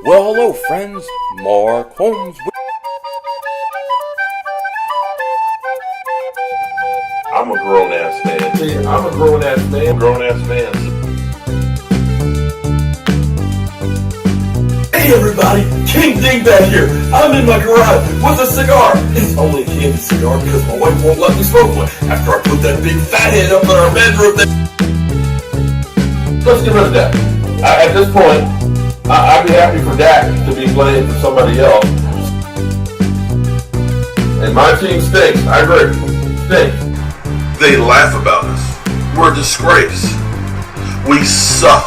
Well, hello, friends. Mark Holmes. I'm a grown ass man. See, I'm a grown ass man. Grown ass man. Hey everybody, King Dingbat here. I'm in my garage with a cigar. It's only a candy cigar because my wife won't let me smoke one after I put that big fat head up in our bedroom. Let's get rid of that. At this point, I'd be happy for Dak to be playing for somebody else. And my team stinks. I agree. Stinks. They laugh about us. We're a disgrace. We suck.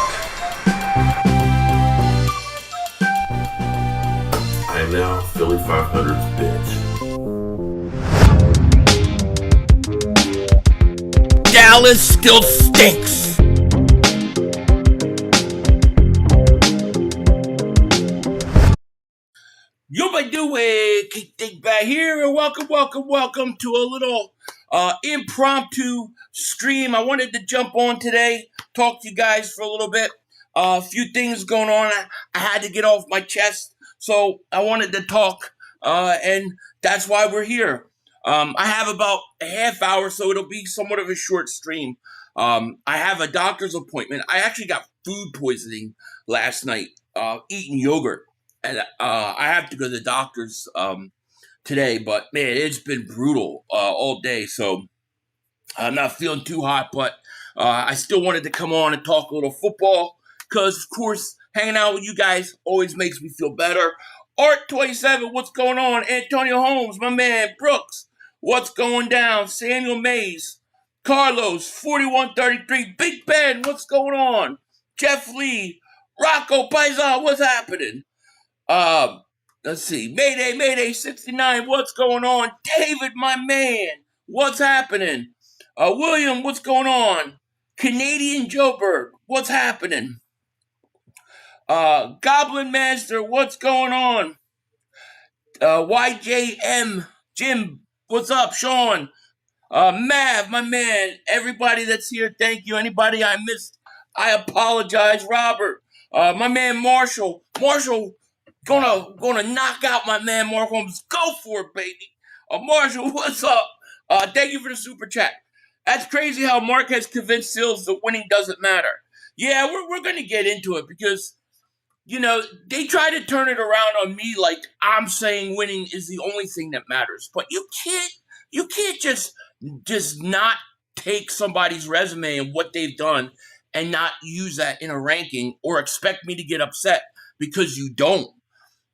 I am now Philly 500's bitch. Dallas still stinks. Yo, my doing? King back here, and welcome to a little impromptu stream. I wanted to jump on today, talk to you guys for a little bit. A few things going on. I had to get off my chest, so I wanted to talk, and that's why we're here. I have about a half hour, so it'll be somewhat of a short stream. I have a doctor's appointment. I actually got food poisoning last night, eating yogurt. And I have to go to the doctor's today, but man, it's been brutal all day. So I'm not feeling too hot, but I still wanted to come on and talk a little football because, of course, hanging out with you guys always makes me feel better. Art27, what's going on? Antonio Holmes, my man. Brooks, what's going down? Samuel Mays, Carlos, 4133. Big Ben, what's going on? Jeff Lee, Rocco Paisan, what's happening? Let's see. Mayday 69, what's going on? David, my man, what's happening? William, what's going on? Canadian Joburg, what's happening? Goblin Master, what's going on? YJM, Jim, what's up? Sean, Mav, my man, everybody that's here, thank you. Anybody I missed, I apologize. Robert, my man Marshall, Gonna knock out my man Mark Holmes. Go for it, baby. Marshall, what's up? Thank you for the super chat. That's crazy how Mark has convinced Sills that winning doesn't matter. Yeah, we're gonna get into it because, you know, they try to turn it around on me like I'm saying winning is the only thing that matters. But you can't just not take somebody's resume and what they've done and not use that in a ranking or expect me to get upset because you don't.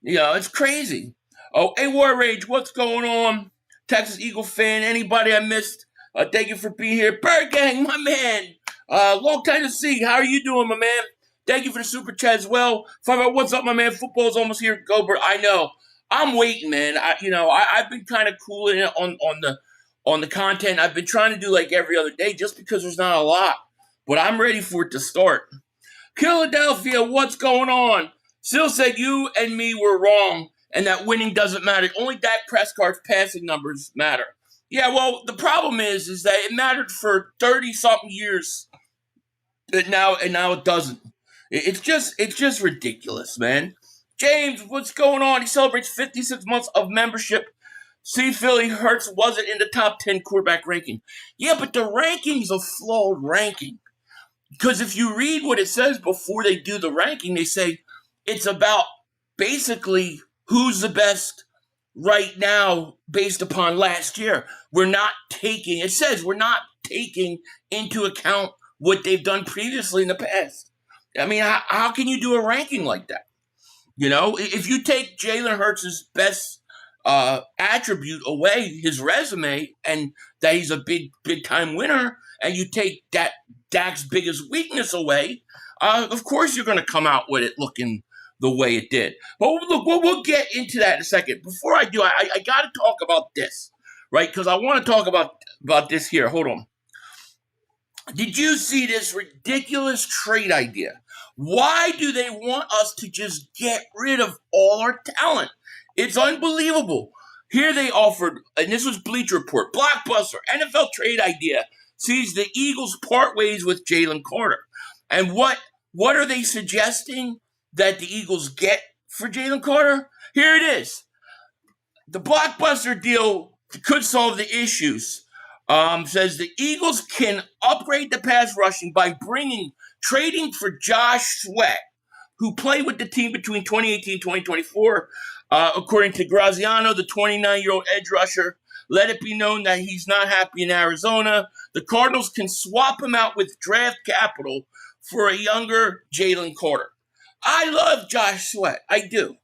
Yeah, it's crazy. Oh, hey, War Rage, what's going on? Texas Eagle fan, anybody I missed? Thank you for being here. Bird Gang, my man. Long time to see. How are you doing, my man? Thank you for the super chat as well. What's up, my man? Football's almost here. Go, Bird. I know. I'm waiting, man. I've been kind of cooling it on the content. I've been trying to do like every other day just because there's not a lot. But I'm ready for it to start. Philadelphia, what's going on? Still said you and me were wrong and that winning doesn't matter. Only Dak Prescott's passing numbers matter. Yeah, well, the problem is that it mattered for 30-something years, and now it doesn't. It's just ridiculous, man. James, what's going on? He celebrates 56 months of membership. See, Philly, Hurts wasn't in the top 10 quarterback ranking. Yeah, but the ranking's a flawed ranking. Because if you read what it says before they do the ranking, they say, it's about basically who's the best right now based upon last year. It says we're not taking into account what they've done previously in the past. I mean, how can you do a ranking like that? You know, if you take Jalen Hurts' best attribute away, his resume, and that he's a big time winner, and you take Dak's biggest weakness away, of course you're going to come out with it looking the way it did. But look, we'll get into that in a second. Before I do, I got to talk about this, right? Because I want to talk about this here. Hold on. Did you see this ridiculous trade idea? Why do they want us to just get rid of all our talent? It's unbelievable. Here they offered, and this was Bleacher Report, blockbuster, NFL trade idea sees the Eagles part ways with Jalen Carter. And what are they suggesting that the Eagles get for Jalen Carter? Here it is. The blockbuster deal could solve the issues. Says the Eagles can upgrade the pass rushing by trading for Josh Sweat, who played with the team between 2018 and 2024. According to Graziano, the 29-year-old edge rusher, let it be known that he's not happy in Arizona. The Cardinals can swap him out with draft capital for a younger Jalen Carter. I love Josh Sweat. I do.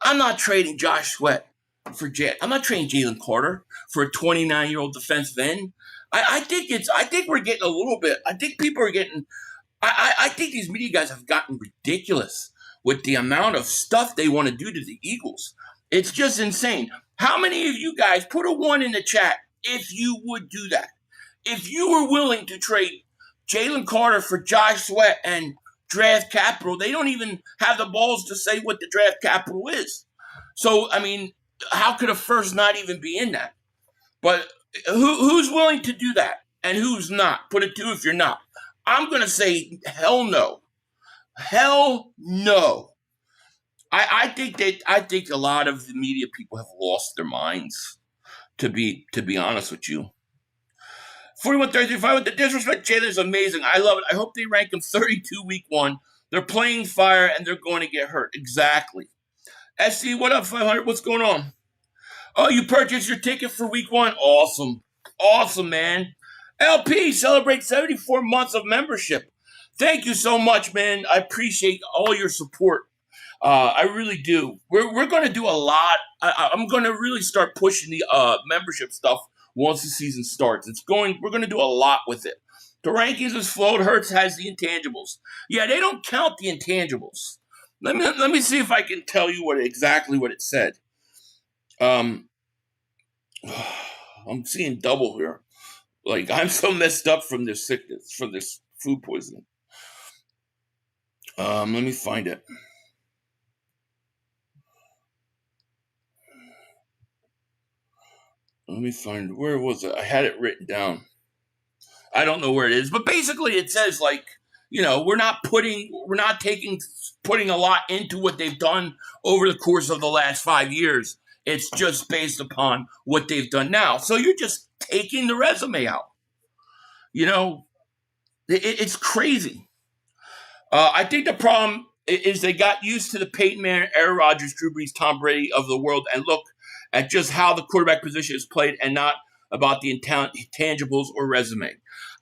I'm not trading Josh Sweat I'm not trading Jalen Carter for a 29-year-old defensive end. I think we're getting a little bit. I think people are getting. I think these media guys have gotten ridiculous with the amount of stuff they want to do to the Eagles. It's just insane. How many of you guys put a 1 in the chat if you would do that? If you were willing to trade Jalen Carter for Josh Sweat and draft capital, they don't even have the balls to say what the draft capital is. So, I mean, how could a first not even be in that? But who's willing to do that and who's not? Put a 2 if you're not. I'm going to say hell no. Hell no. I think a lot of the media people have lost their minds, to be honest with you. 41-35 with the disrespect. Jalen is amazing. I love it. I hope they rank him 32 week 1. They're playing fire and they're going to get hurt. Exactly. SC, what up, 500? What's going on? Oh, you purchased your ticket for week 1? Awesome. Awesome, man. LP, celebrate 74 months of membership. Thank you so much, man. I appreciate all your support. I really do. We're going to do a lot. I'm going to really start pushing the membership stuff once the season starts. We're going to do a lot with it. The rankings is flowed. Hurts has the intangibles. Yeah, they don't count the intangibles. Let me see if I can tell you exactly what it said. I'm seeing double here. Like, I'm so messed up from this sickness, from this food poisoning. Let me find it. Where was it? I had it written down. I don't know where it is, but basically it says, like, we're not putting a lot into what they've done over the course of the last 5 years. It's just based upon what they've done now. So you're just taking the resume out. It's crazy. I think the problem is they got used to the Peyton Manning, Aaron Rodgers, Drew Brees, Tom Brady of the world, and look at just how the quarterback position is played and not about the intangibles or resume.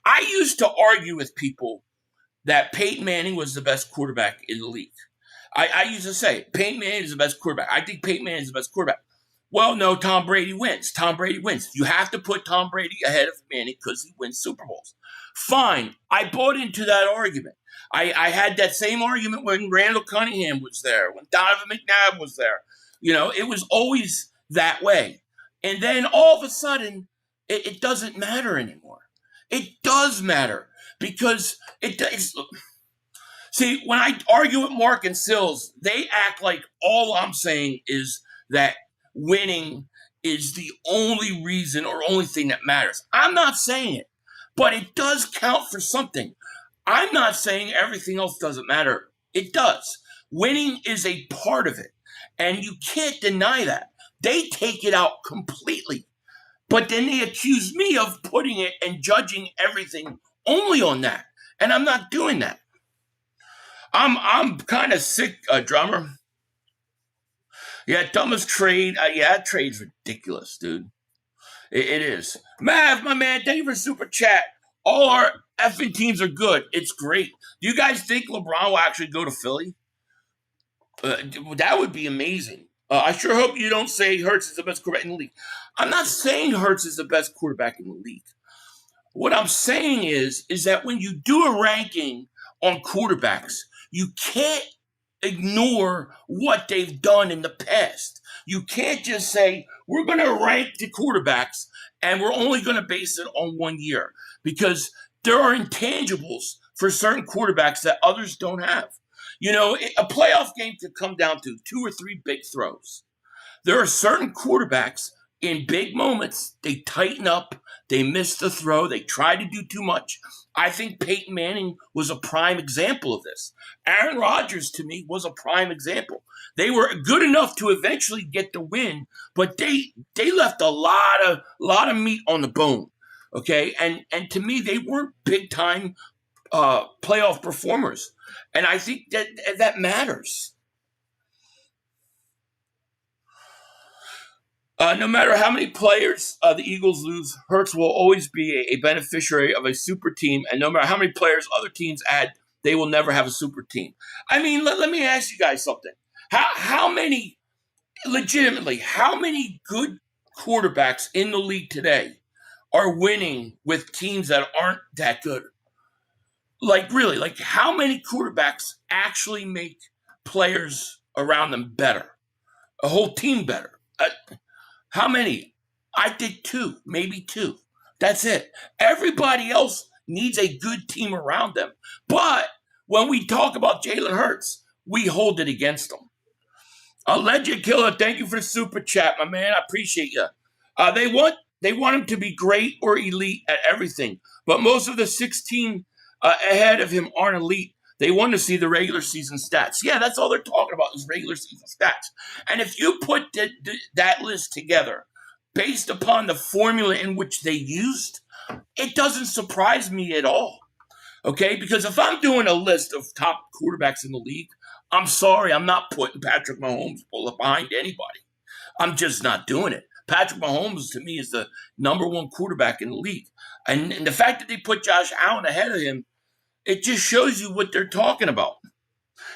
I used to argue with people that Peyton Manning was the best quarterback in the league. I used to say, Peyton Manning is the best quarterback. I think Peyton Manning is the best quarterback. Well, no, Tom Brady wins. Tom Brady wins. You have to put Tom Brady ahead of Manning because he wins Super Bowls. Fine. I bought into that argument. I had that same argument when Randall Cunningham was there, when Donovan McNabb was there. It was always that way. And then all of a sudden, it doesn't matter anymore. It does matter because it's. See, when I argue with Mark and Sills, they act like all I'm saying is that winning is the only reason or only thing that matters. I'm not saying it, but it does count for something. I'm not saying everything else doesn't matter. It does. Winning is a part of it, and you can't deny that. They take it out completely, but then they accuse me of putting it and judging everything only on that, and I'm not doing that. I'm kind of sick, drummer. Yeah, dumbest trade. That trade's ridiculous, dude. It is. Mav, my man, thank you for super chat. All our effing teams are good. It's great. Do you guys think LeBron will actually go to Philly? That would be amazing. I sure hope you don't say Hurts is the best quarterback in the league. I'm not saying Hurts is the best quarterback in the league. What I'm saying is that when you do a ranking on quarterbacks, you can't ignore what they've done in the past. You can't just say, we're going to rank the quarterbacks and we're only going to base it on 1 year because there are intangibles for certain quarterbacks that others don't have. A playoff game could come down to 2 or 3 big throws. There are certain quarterbacks in big moments, they tighten up, they miss the throw, they try to do too much. I think Peyton Manning was a prime example of this. Aaron Rodgers, to me, was a prime example. They were good enough to eventually get the win, but they left a lot of meat on the bone. Okay, and to me, they weren't big time playoff performers, and I think that matters. No matter how many players the Eagles lose, Hurts will always be a beneficiary of a super team. And no matter how many players other teams add, they will never have a super team. I mean, let me ask you guys something. How many, legitimately, how many good quarterbacks in the league today are winning with teams that aren't that good? Like, really, like how many quarterbacks actually make players around them better? A whole team better? How many? I think two, maybe two. That's it. Everybody else needs a good team around them. But when we talk about Jalen Hurts, we hold it against them. Alleged Killer, thank you for the super chat, my man. I appreciate you. They want him to be great or elite at everything, but most of the 16 ahead of him aren't elite. They want to see the regular season stats. Yeah, that's all they're talking about is regular season stats. And if you put that list together based upon the formula in which they used, it doesn't surprise me at all. Okay, because if I'm doing a list of top quarterbacks in the league, I'm sorry, I'm not putting Patrick Mahomes behind anybody. I'm just not doing it. Patrick Mahomes, to me, is the number one quarterback in the league. And the fact that they put Josh Allen ahead of him, it just shows you what they're talking about.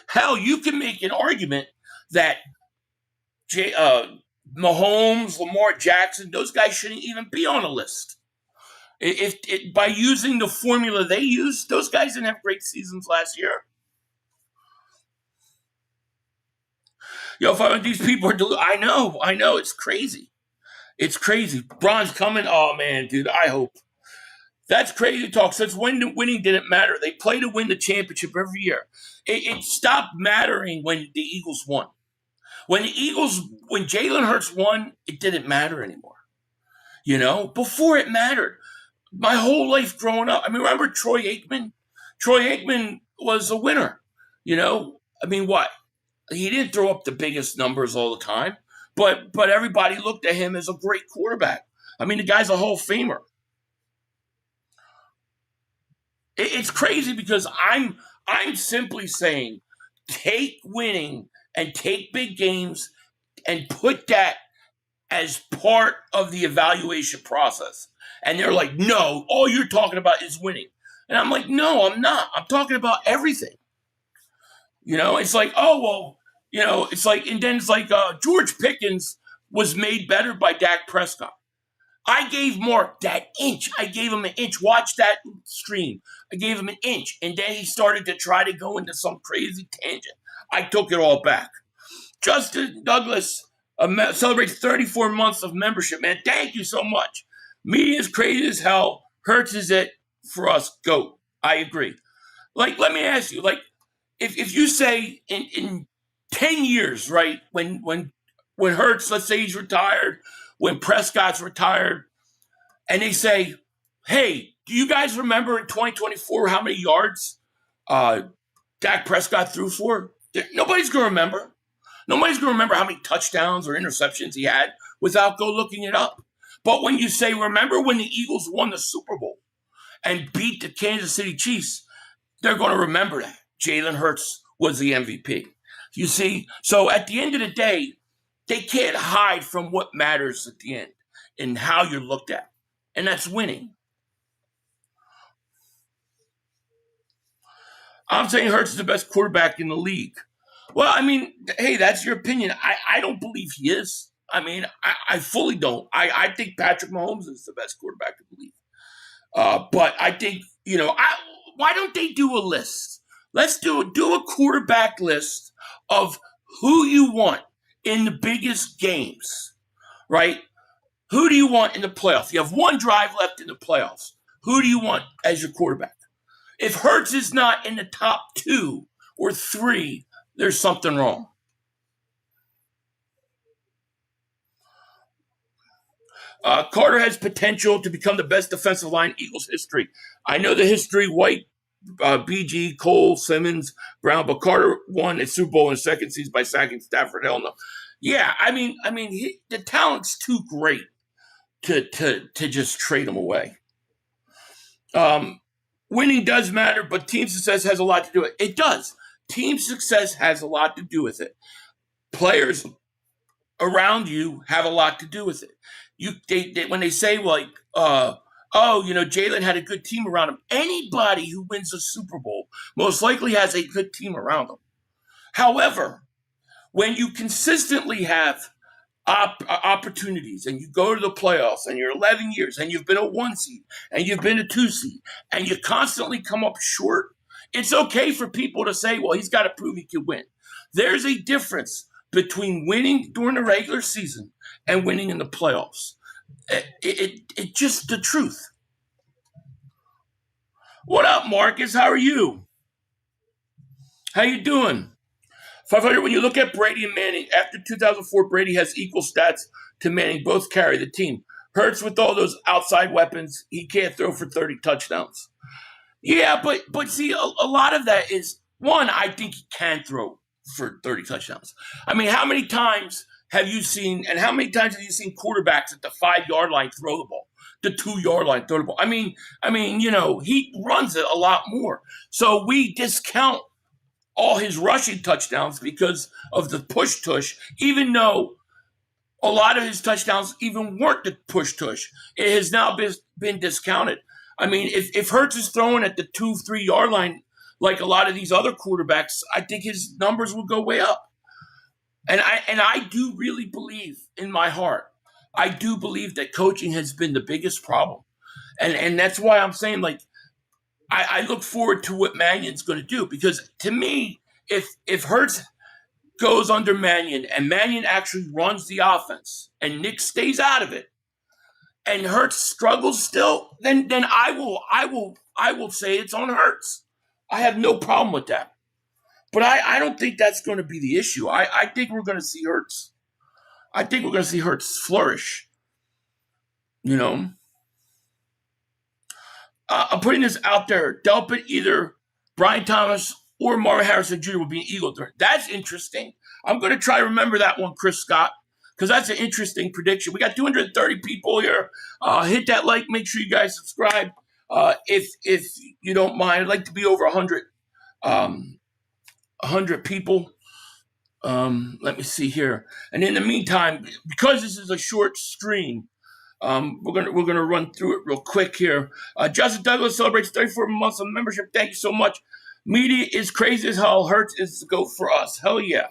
Hell, you can make an argument that Mahomes, Lamar Jackson, those guys shouldn't even be on a list. If by using the formula they used, those guys didn't have great seasons last year. Yo, these people are I know, it's crazy. It's crazy. Bron's coming. Oh, man, dude, I hope. That's crazy talk. Since when winning didn't matter. They play to win the championship every year. It stopped mattering when the Eagles won. When Jalen Hurts won, it didn't matter anymore. You know, before it mattered. My whole life growing up. I mean, remember Troy Aikman? Troy Aikman was a winner. You know, I mean, what? He didn't throw up the biggest numbers all the time, but everybody looked at him as a great quarterback. I mean, the guy's a Hall of Famer. It's crazy because I'm simply saying take winning and take big games and put that as part of the evaluation process. And they're like, no, all you're talking about is winning. And I'm like, no, I'm not. I'm talking about everything. You know, it's like, oh, well, you know, it's like, and then it's like George Pickens was made better by Dak Prescott. I gave Mark that inch. I gave him an inch. Watch that stream. I gave him an inch. And then he started to try to go into some crazy tangent. I took it all back. Justin Douglas celebrates 34 months of membership, man. Thank you so much. Media is crazy as hell. Hurts is it for us. Go. I agree. Like, let me ask you, like, if you say in 10 years, right, when Hurts, let's say he's retired, when Prescott's retired, and they say, hey, do you guys remember in 2024 how many yards Dak Prescott threw for? Nobody's going to remember. Nobody's going to remember how many touchdowns or interceptions he had without go looking it up. But when you say, remember when the Eagles won the Super Bowl and beat the Kansas City Chiefs, they're going to remember that. Jalen Hurts was the MVP. You see? So at the end of the day, they can't hide from what matters at the end and how you're looked at. And that's winning. I'm saying Hurts is the best quarterback in the league. Well, I mean, hey, that's your opinion. I don't believe he is. I mean, I fully don't. I think Patrick Mahomes is the best quarterback in the league. But I think, you know, why don't they do a list? Let's do a quarterback list of who you want in the biggest games, right? Who do you want in the playoffs? You have one drive left in the playoffs. Who do you want as your quarterback? If Hurts is not in the top 2 or 3, there's something wrong. Carter has potential to become the best defensive line in Eagles history. I know the history, White, BG, Cole, Simmons, Brown, but Carter won a Super Bowl in his second season by sacking Stafford. Hell no. Yeah, the talent's too great to just trade him away. Winning does matter, but team success has a lot to do with it. It does. Team success has a lot to do with it. Players around you have a lot to do with it. When they say like, Jalen had a good team around him. Anybody who wins a Super Bowl most likely has a good team around them. However, when you consistently have opportunities and you go to the playoffs and you're 11 years and you've been a 1 seed and you've been a 2 seed and you constantly come up short, it's okay for people to say, well, he's got to prove he can win. There's a difference between winning during the regular season and winning in the playoffs. It's just the truth. What up, Marcus? How are you? How you doing? 500, when you look at Brady and Manning, after 2004, Brady has equal stats to Manning, both carry the team. Hurts with all those outside weapons, he can't throw for 30 touchdowns. Yeah, but see, a lot of that is, one, I think he can throw for 30 touchdowns. I mean, how many times have you seen quarterbacks at the 5-yard line throw the ball, the 2-yard line throw the ball? I mean, he runs it a lot more. So we discount all his rushing touchdowns because of the push-tush, even though a lot of his touchdowns even weren't the push-tush. It has now been discounted. I mean, if Hurts is throwing at the 2-3 yard line like a lot of these other quarterbacks, I think his numbers will go way up. And I do really believe in my heart, I do believe that coaching has been the biggest problem. And that's why I'm saying, like, I look forward to what Mannion's going to do, because to me, if Hurts goes under Mannion and Mannion actually runs the offense and Nick stays out of it and Hurts struggles still, then I will say it's on Hurts. I have no problem with that. But I don't think that's going to be the issue. I think we're going to see Hurts. I think we're going to see Hurts flourish. You know? I'm putting this out there. Delpit, either Brian Thomas or Marvin Harrison Jr. will be an Eagle. That's interesting. I'm going to try to remember that one, Chris Scott, because that's an interesting prediction. We got 230 people here. Hit that like. Make sure you guys subscribe. If you don't mind, I'd like to be over 100 people. Let me see here. And in the meantime, because this is a short stream, we're gonna run through it real quick here. Justin Douglas celebrates 34 months of membership. Thank you so much. Media is crazy as hell. Hurts is the GOAT for us. Hell yeah.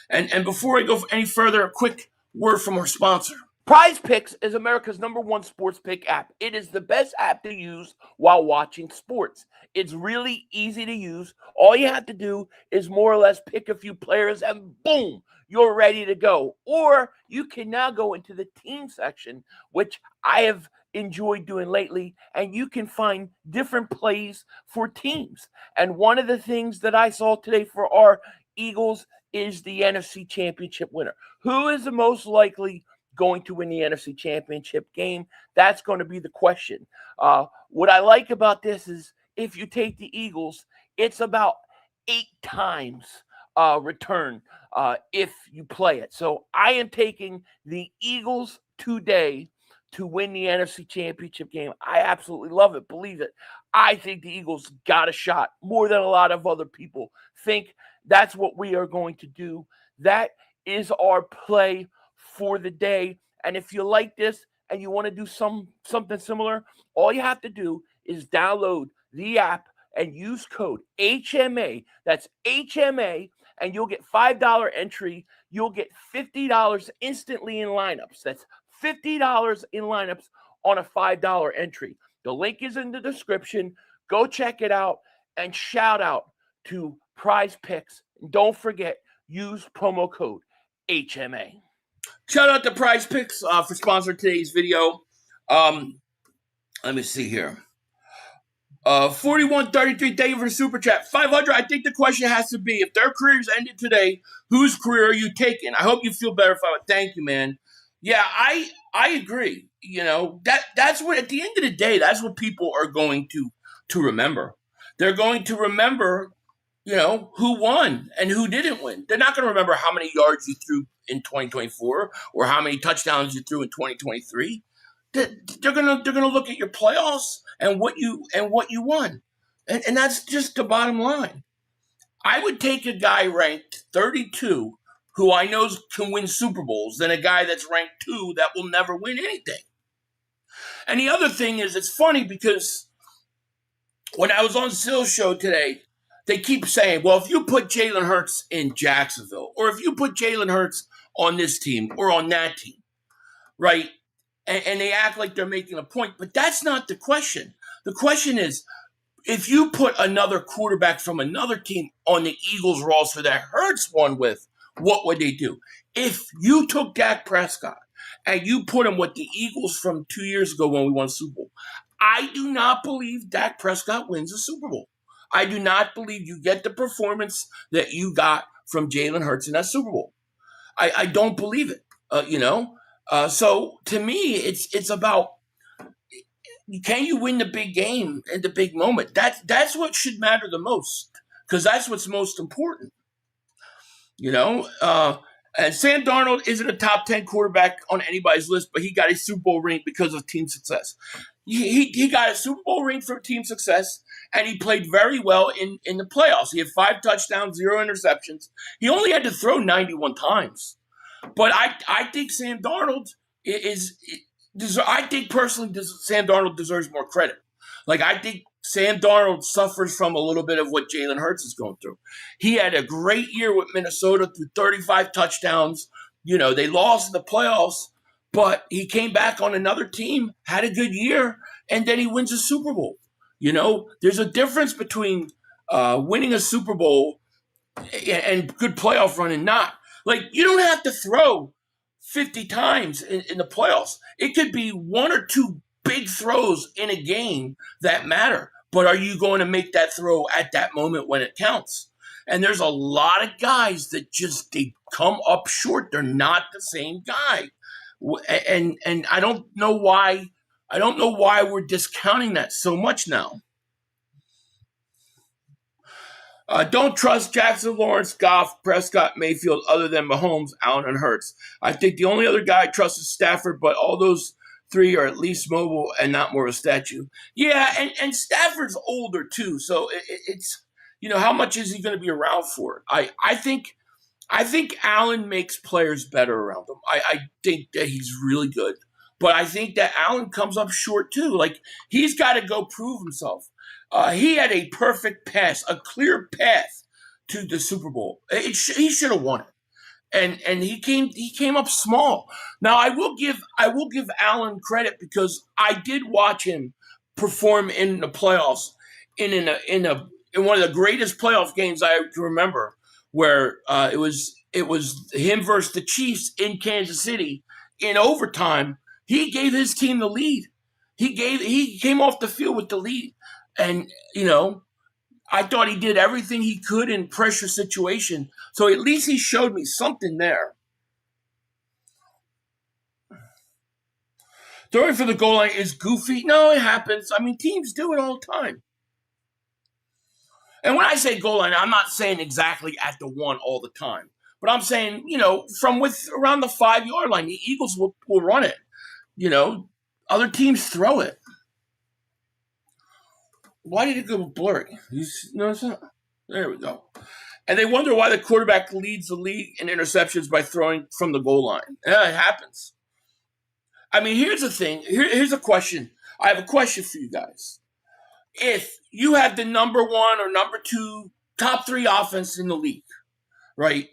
And before I go any further, a quick word from our sponsor. Prize Picks is America's #1 sports pick app. It is the best app to use while watching sports. It's really easy to use. All you have to do is more or less pick a few players and boom, you're ready to go. Or you can now go into the team section, which I have enjoyed doing lately, and you can find different plays for teams. And one of the things that I saw today for our Eagles is the NFC Championship winner. Who is the most likely going to win the NFC Championship game? That's going to be the question. What I like about this is if you take the Eagles, it's about 8 times return if you play it. So I am taking the Eagles today to win the NFC Championship game. I absolutely love it. Believe it. I think the Eagles got a shot more than a lot of other people think. That's what we are going to do. That is our play for the day. And if you like this and you want to do something similar, all you have to do is download the app and use code HMA. That's HMA, and you'll get $5 entry. You'll get $50 instantly in lineups. That's $50 in lineups on a $5 entry. The link is in the description. Go check it out, and shout out to Prize Picks. And don't forget, use promo code HMA. Shout out to Prize Picks for sponsoring today's video. Let me see here. 4133, thank you for the super chat. 500, I think the question has to be, if their careers ended today, whose career are you taking? I hope you feel better, 500. Thank you, man. Yeah, I agree. That's what, at the end of the day, that's what people are going to remember. They're going to remember, who won and who didn't win. They're not going to remember how many yards you threw in 2024 or how many touchdowns you threw in 2023. They're gonna look at your playoffs and what you won, and that's just the bottom line. I would take a guy ranked 32 who I know can win Super Bowls than a guy that's ranked 2 that will never win anything. And the other thing is, it's funny because when I was on Sill's show today, they keep saying, well, if you put Jalen Hurts in Jacksonville, or if you put Jalen Hurts on this team or on that team, right? And they act like they're making a point, but that's not the question. The question is, if you put another quarterback from another team on the Eagles roster that Hurts won with, what would they do? If you took Dak Prescott and you put him with the Eagles from 2 years ago when we won Super Bowl, I do not believe Dak Prescott wins a Super Bowl. I do not believe you get the performance that you got from Jalen Hurts in that Super Bowl. I don't believe it. So to me, it's about, can you win the big game in the big moment? That's what should matter the most, because that's what's most important. And Sam Darnold isn't a top 10 quarterback on anybody's list, but he got a Super Bowl ring because of team success. He got a Super Bowl ring for team success, and he played very well in the playoffs. He had 5 touchdowns, 0 interceptions. He only had to throw 91 times. But I think Sam Darnold I think personally Sam Darnold deserves more credit. Like, I think Sam Darnold suffers from a little bit of what Jalen Hurts is going through. He had a great year with Minnesota through 35 touchdowns. They lost in the playoffs, but he came back on another team, had a good year, and then he wins a Super Bowl. There's a difference between winning a Super Bowl and good playoff run and not. Like, you don't have to throw 50 times in the playoffs. It could be 1 or 2 big throws in a game that matter. But are you going to make that throw at that moment when it counts? And there's a lot of guys that they come up short. They're not the same guy. And I don't know why we're discounting that so much now. Don't trust Jackson, Lawrence, Goff, Prescott, Mayfield, other than Mahomes, Allen, and Hurts. I think the only other guy I trust is Stafford, but all those 3 are at least mobile and not more of a statue. Yeah, and Stafford's older too, so it's how much is he going to be around for? I think Allen makes players better around him. I think that he's really good, but I think that Allen comes up short too. Like, he's got to go prove himself. He had a perfect pass, a clear path to the Super Bowl. He should have won it, and he came up small. Now, I will give Allen credit because I did watch him perform in the playoffs in one of the greatest playoff games I can remember, where it was him versus the Chiefs in Kansas City in overtime. He gave his team the lead. He came off the field with the lead. And, I thought he did everything he could in pressure situation. So at least he showed me something there. Throwing for the goal line is goofy. No, it happens. I mean, teams do it all the time. And when I say goal line, I'm not saying exactly at the 1 all the time. But I'm saying, from around the 5-yard line, the Eagles will run it. Other teams throw it. Why did it go blurry? You notice that? There we go. And they wonder why the quarterback leads the league in interceptions by throwing from the goal line. Yeah, it happens. I mean, here's the thing. Here's a question. I have a question for you guys. If you have the number 1 or number 2 top 3 offense in the league, right?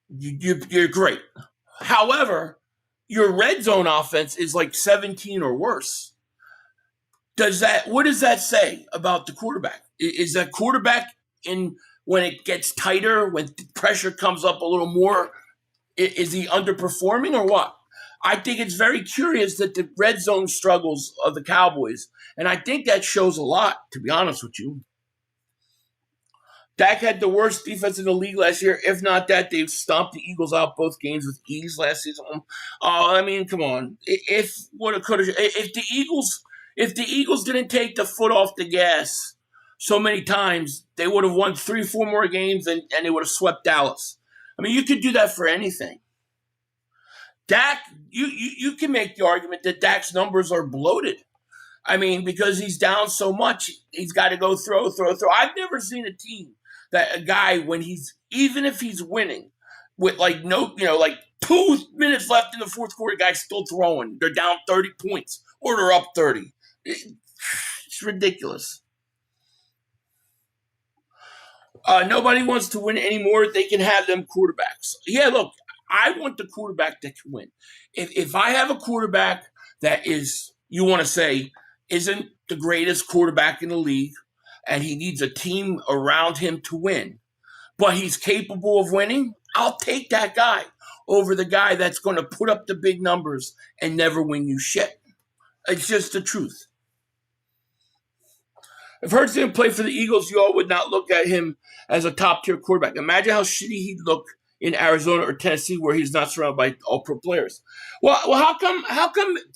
You're great. However, your red zone offense is like 17 or worse. What does that say about the quarterback? Is that quarterback when it gets tighter, when pressure comes up a little more, is he underperforming or what? I think it's very curious that the red zone struggles of the Cowboys, and I think that shows a lot, to be honest with you. Dak had the worst defense in the league last year. If not that, they stomped the Eagles out both games with ease last season. I mean, come on. If the Eagles didn't take the foot off the gas so many times, they would have won 3-4 more games and they would have swept Dallas. I mean, you could do that for anything. Dak, you can make the argument that Dak's numbers are bloated. I mean, because he's down so much, he's got to go throw. I've never seen a team that a guy, even if he's winning, with like 2 minutes left in the fourth quarter, guy's still throwing. They're down 30 points or they're up 30. It's ridiculous. Nobody wants to win anymore. They can have them quarterbacks. Yeah, look, I want the quarterback that can win. If I have a quarterback that is, you want to say, isn't the greatest quarterback in the league, and he needs a team around him to win, but he's capable of winning, I'll take that guy over the guy that's going to put up the big numbers and never win you shit. It's just the truth. If Hurts didn't play for the Eagles, you all would not look at him as a top-tier quarterback. Imagine how shitty he'd look in Arizona or Tennessee where he's not surrounded by all-pro players. Well, how come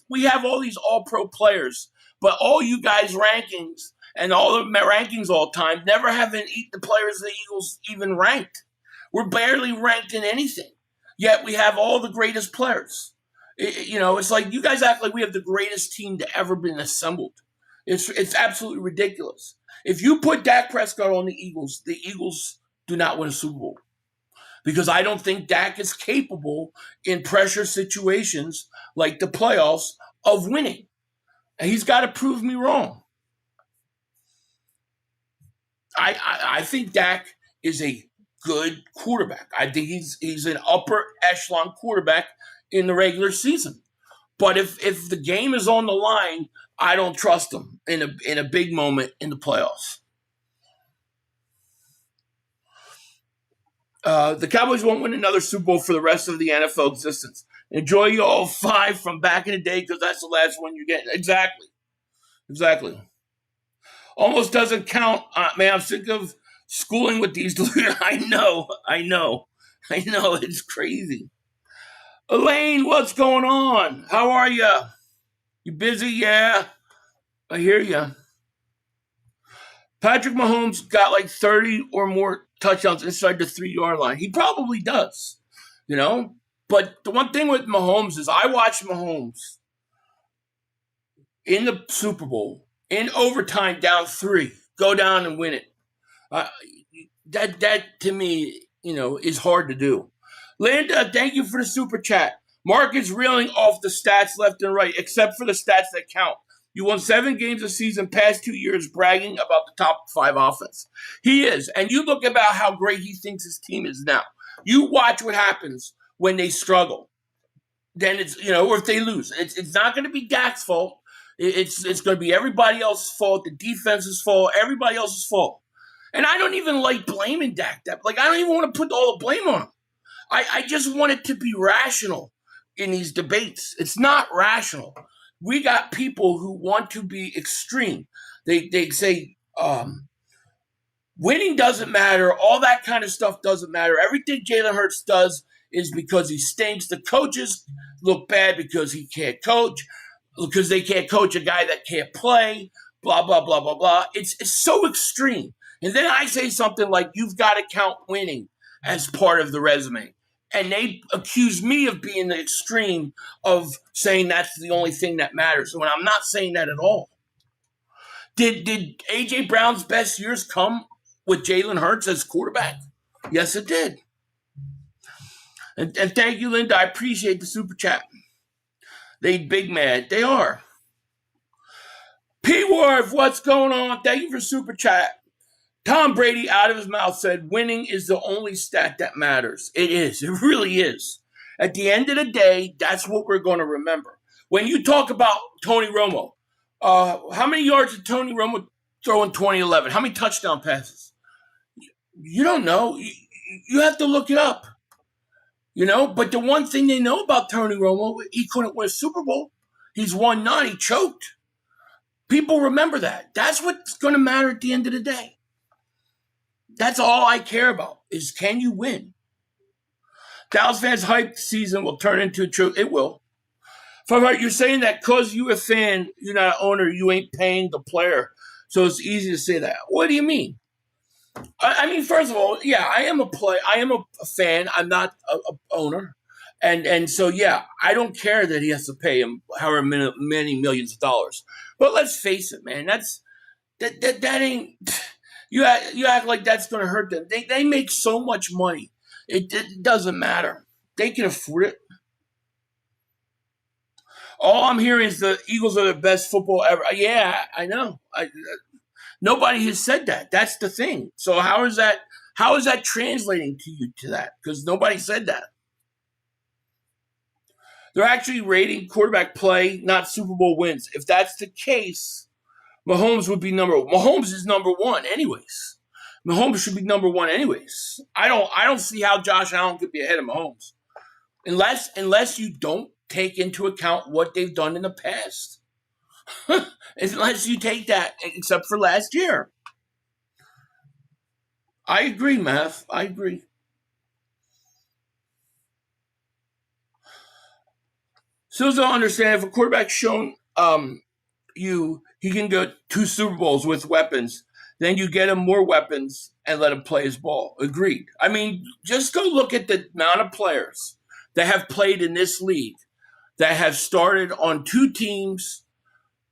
we have all these all-pro players, but all you guys' rankings and all the rankings all the time never haven't the players the Eagles even ranked? We're barely ranked in anything, yet we have all the greatest players. It's like you guys act like we have the greatest team to ever been assembled. It's absolutely ridiculous. If you put Dak Prescott on the Eagles do not win a Super Bowl. Because I don't think Dak is capable in pressure situations like the playoffs of winning. And he's got to prove me wrong. I think Dak is a good quarterback. I think he's an upper echelon quarterback in the regular season. But if the game is on the line, I don't trust him in a big moment in the playoffs. The Cowboys won't win another Super Bowl for the rest of the NFL existence. Enjoy you all 5 from back in the day because that's the last one you're getting. Exactly. Almost doesn't count. Man, I'm sick of schooling with these. I know. It's crazy. Elaine, what's going on? How are you? You busy? Yeah, I hear you. Patrick Mahomes got like 30 or more touchdowns inside the 3-yard line. He probably does, But the one thing with Mahomes is I watched Mahomes in the Super Bowl, in overtime, down 3, go down and win it. That to me, is hard to do. Linda, thank you for the super chat. Mark is reeling off the stats left and right, except for the stats that count. You won 7 games a season past 2 years bragging about the top 5 offense. He is. And you look about how great he thinks his team is now. You watch what happens when they struggle. Then it's, or if they lose. It's not going to be Dak's fault. It's going to be everybody else's fault, the defense's fault, everybody else's fault. And I don't even like blaming Dak. I don't even want to put all the blame on him. I just want it to be rational in these debates. It's not rational. We got people who want to be extreme. They say winning doesn't matter. All that kind of stuff doesn't matter. Everything Jalen Hurts does is because he stinks. The coaches look bad because he can't coach, because they can't coach a guy that can't play, blah, blah, blah, blah, blah. It's so extreme. And then I say something like, you've got to count winning as part of the resume. And they accuse me of being the extreme of saying that's the only thing that matters, when I'm not saying that at all. Did A.J. Brown's best years come with Jalen Hurts as quarterback? Yes, it did. And thank you, Linda. I appreciate the super chat. They big mad. They are. P-Warv, what's going on? Thank you for super chat. Tom Brady, out of his mouth, said winning is the only stat that matters. It is. It really is. At the end of the day, that's what we're going to remember. When you talk about Tony Romo, how many yards did Tony Romo throw in 2011? How many touchdown passes? You don't know. You have to look it up. But the one thing they know about Tony Romo, he couldn't win a Super Bowl. He's won 9. He choked. People remember that. That's what's going to matter at the end of the day. That's all I care about is can you win? Dallas fans' hype season will turn into a truth. It will. You're saying that because you're a fan, you're not an owner, you ain't paying the player. So it's easy to say that. What do you mean? I mean, first of all, yeah, I am a player. I am a fan. I'm not a owner. And so, yeah, I don't care that he has to pay him however many millions of dollars. But let's face it, man, that ain't. You act like that's going to hurt them. They make so much money. It doesn't matter. They can afford it. All I'm hearing is the Eagles are the best football ever. Yeah, I know. Nobody has said that. That's the thing. So how is that translating to you to that? Because nobody said that. They're actually rating quarterback play, not Super Bowl wins. If that's the case, Mahomes would be Mahomes is number one anyways. Mahomes should be number one anyways. I don't see how Josh Allen could be ahead of Mahomes. Unless you don't take into account what they've done in the past. Unless you take that, except for last year. I agree, Math. I agree. Still don't understand if a quarterback's shown he can go 2 Super Bowls with weapons, then you get him more weapons and let him play his ball. Agreed. I mean, just go look at the amount of players that have played in this league that have started on 2 teams,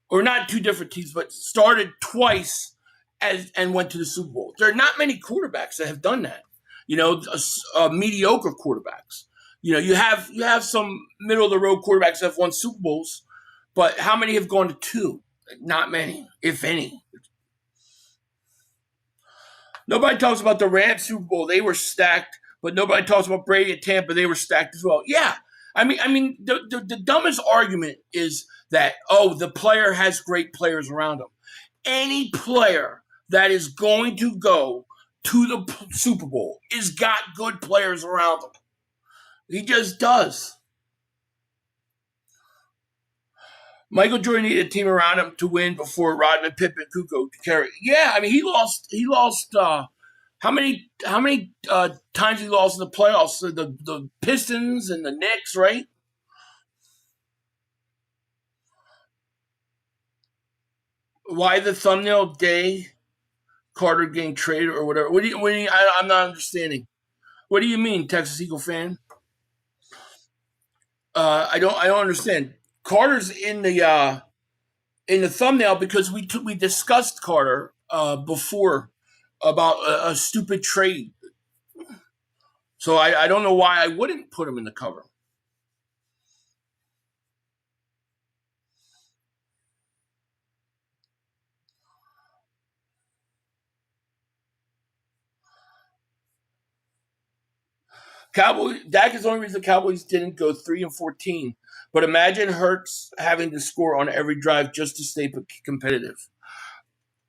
or not 2 different teams, but started twice and went to the Super Bowl. There are not many quarterbacks that have done that. Mediocre quarterbacks. You have some middle of the road quarterbacks that have won Super Bowls, but how many have gone to 2? Not many, if any. Nobody talks about the Rams Super Bowl. They were stacked, but nobody talks about Brady at Tampa. They were stacked as well. Yeah. I mean, the dumbest argument is that, the player has great players around him. Any player that is going to go to the Super Bowl has got good players around him. He just does. Michael Jordan needed a team around him to win before Rodman, Pippen, Kukoc to carry. Yeah, I mean, he lost. How many times he lost in the playoffs? The Pistons and the Knicks, right? Why the thumbnail day Carter getting traded or whatever? What do you? I'm not understanding. What do you mean, Texas Eagle fan? I don't understand. Carter's in the thumbnail because we discussed Carter before about a stupid trade. So I don't know why I wouldn't put him in the cover. Dak is the only reason the Cowboys didn't go 3-14. But imagine Hurts having to score on every drive just to stay competitive.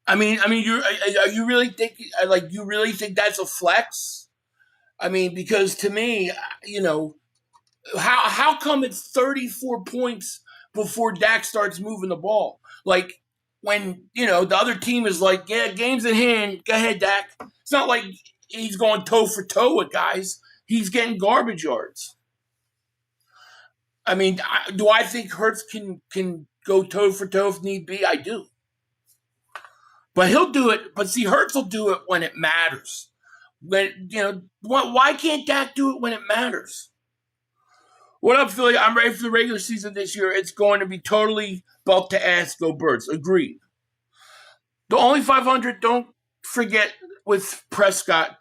I mean, you really think that's a flex? I mean, because to me, how come it's 34 points before Dak starts moving the ball? Like when the other team is like, yeah, game's in hand. Go ahead, Dak. It's not like he's going toe for toe with guys. He's getting garbage yards. I mean, do I think Hurts can go toe for toe if need be? I do. But he'll do it. But see, Hurts will do it when it matters. Why can't Dak do it when it matters? What up, Philly? I'm ready for the regular season this year. It's going to be totally belt to ass. Go Birds. Agreed. The only 500, don't forget with Prescott,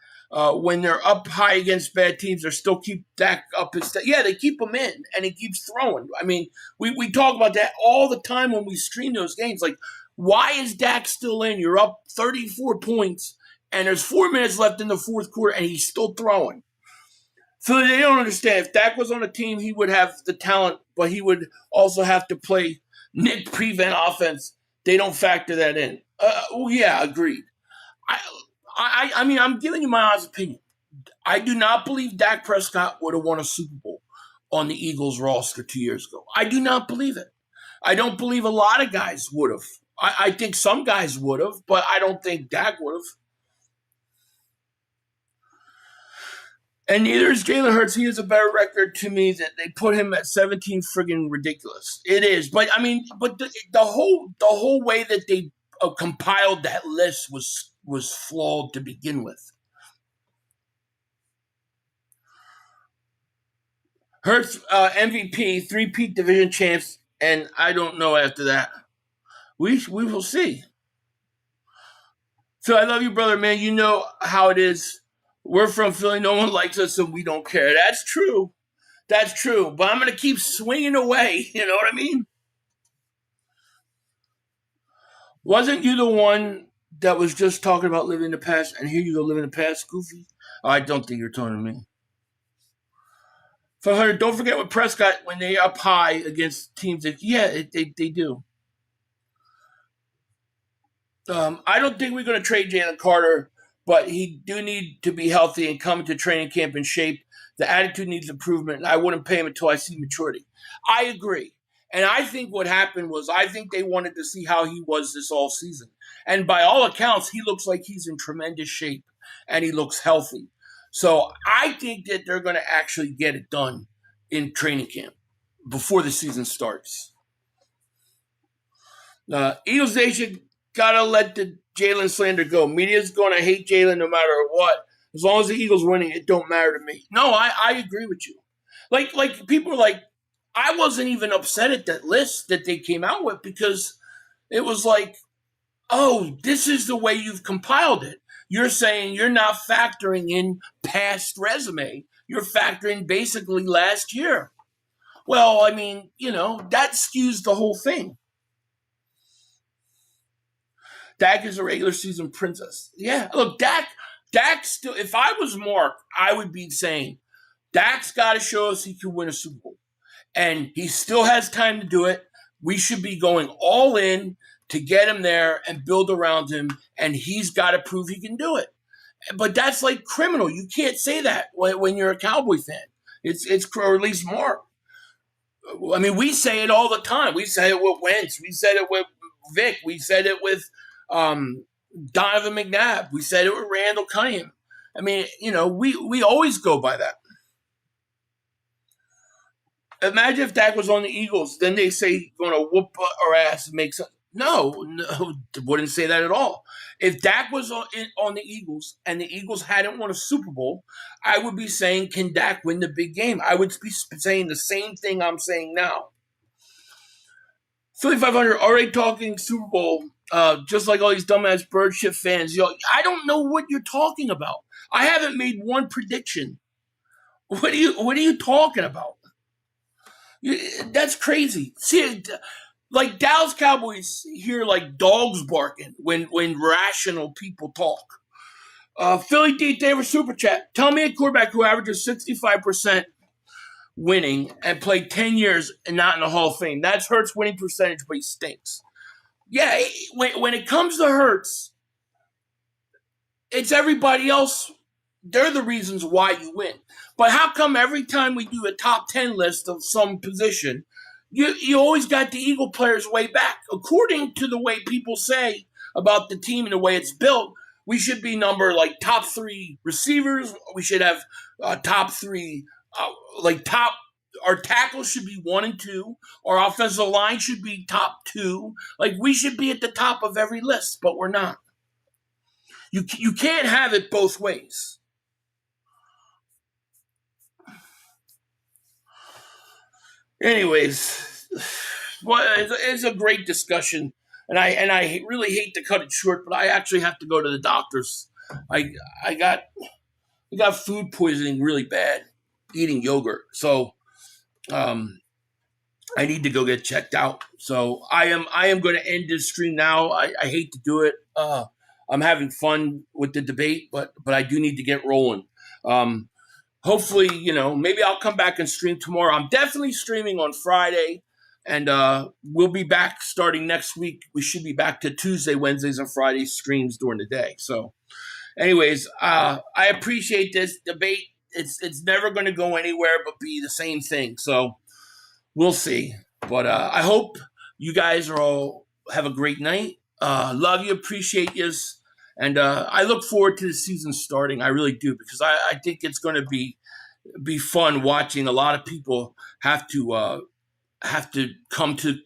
when they're up high against bad teams, they still keep Dak up his yeah, they keep him in, and he keeps throwing. I mean, we talk about that all the time when we stream those games. Like, why is Dak still in? You're up 34 points, and there's 4 minutes left in the fourth quarter, and he's still throwing. So they don't understand. If Dak was on a team, he would have the talent, but he would also have to play Nick prevent offense. They don't factor that in. Yeah, agreed. I mean, I'm giving you my honest opinion. I do not believe Dak Prescott would have won a Super Bowl on the Eagles roster 2 years ago. I do not believe it. I don't believe a lot of guys would have. I think some guys would have, but I don't think Dak would have. And neither is Jalen Hurts. He has a better record to me. That they put him at 17, friggin' ridiculous. It is, but I mean, but the whole way that they compiled that list was flawed to begin with. Hurts MVP, three-peat division champs, and I don't know after that. We will see. So I love you, brother, man. You know how it is. We're from Philly. No one likes us, and we don't care. That's true. That's true. But I'm going to keep swinging away. You know what I mean? Wasn't you the one that was just talking about living in the past, and here you go living in the past, Goofy? Oh, I don't think you're talking to me. 500, don't forget with Prescott when they up high against teams that, they do. I don't think we're going to trade Jalen Carter, but he do need to be healthy and come into training camp in shape. The attitude needs improvement, and I wouldn't pay him until I see maturity. I agree. And I think what happened was I think they wanted to see how he was this all season. And by all accounts, he looks like he's in tremendous shape, and he looks healthy. So I think that they're going to actually get it done in training camp before the season starts. Eagles Nation gotta let the Jalen slander go. Media's gonna hate Jalen no matter what. As long as the Eagles winning, it don't matter to me. No, I agree with you. Like people are like, I wasn't even upset at that list that they came out with because it was like, oh, this is the way you've compiled it. You're saying you're not factoring in past resume. You're factoring basically last year. Well, I mean, that skews the whole thing. Dak is a regular season princess. Yeah, look, Dak still, if I was Mark, I would be saying, Dak's got to show us he can win a Super Bowl. And he still has time to do it. We should be going all in to get him there and build around him, and he's got to prove he can do it. But that's like criminal. You can't say that when you're a Cowboy fan. It's or at least Mark. I mean, we say it all the time. We say it with Wentz. We said it with Vic. We said it with Donovan McNabb. We said it with Randall Cunningham. I mean, we always go by that. Imagine if Dak was on the Eagles. Then they say he's going to whoop our ass and make some. No, wouldn't say that at all. If Dak was on the Eagles and the Eagles hadn't won a Super Bowl, I would be saying, can Dak win the big game? I would be saying the same thing I'm saying now. Philly 500 already talking Super Bowl, just like all these dumbass bird shit fans. I don't know what you're talking about. I haven't made one prediction. What are you talking about? That's crazy. See, like Dallas Cowboys hear like dogs barking when rational people talk. Philly D. Davis Super Chat. Tell me a quarterback who averages 65% winning and played 10 years and not in the Hall of Fame. That's Hurts' winning percentage, but he stinks. Yeah, when it comes to Hurts, it's everybody else. They're the reasons why you win. But how come every time we do a top 10 list of some position, you always got the Eagle players way back? According to the way people say about the team and the way it's built, we should be number like top 3 receivers. We should have top 3, our tackles should be 1 and 2. Our offensive line should be top 2. Like, we should be at the top of every list, but we're not. You can't have it both ways. Anyways, well, it's a great discussion, and I really hate to cut it short, but I actually have to go to the doctor's. I got food poisoning really bad eating yogurt, so I need to go get checked out. So I am going to end this stream now. I hate to do it. I'm having fun with the debate, but I do need to get rolling. Hopefully, maybe I'll come back and stream tomorrow. I'm definitely streaming on Friday, and we'll be back starting next week. We should be back to Tuesday, Wednesdays, and Fridays streams during the day. So, anyways, I appreciate this debate. It's never going to go anywhere but be the same thing. So, we'll see. But I hope you guys are all have a great night. Love you, appreciate you, And I look forward to the season starting. I really do, because I think it's going to be fun watching a lot of people have to come to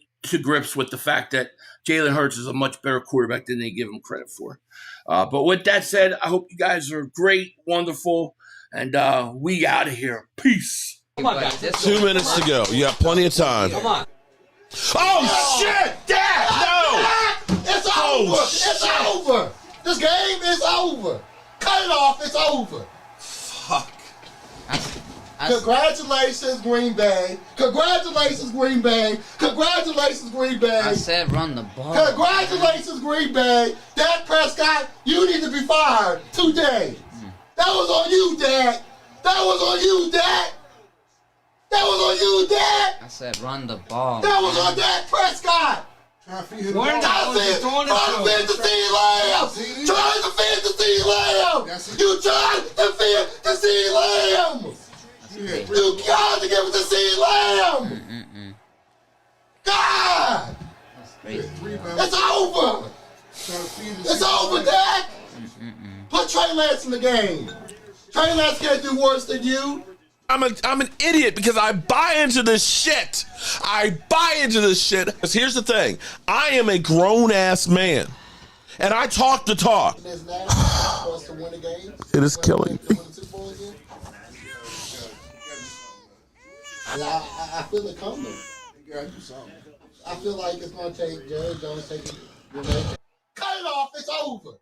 grips with the fact that Jalen Hurts is a much better quarterback than they give him credit for. But with that said, I hope you guys are great, wonderful, and we out of here. Peace. Come on, guys. 2 minutes to go. You got plenty of time. Come on. Oh, shit! Dad! No! It's over! It's over! This game is over! Cut it off, it's over! Fuck. Congratulations, Green Bay! Congratulations, Green Bay! Congratulations, Green Bay! I said run the ball. Congratulations, Green Bay! Dak Prescott, you need to be fired today! That was on you, Dak! That was on you, Dak! That was on you, Dak! I said run the ball. That was on Dak Prescott! Trying to feed the fantasy lamb! Trying to feed the fantasy lamb! You tried to feed the fantasy lamb! You got to give it to C. Lamb! God! It's over! It's over, Dak! Put Trey Lance in the game. Trey Lance can't do worse than you. I'm an idiot because I buy into this shit. I buy into this shit. Because here's the thing. I am a grown-ass man. And I talk the talk. It is killing me. I feel it coming. I feel like it's going to take Jerry Jones taking. Cut it off. It's over.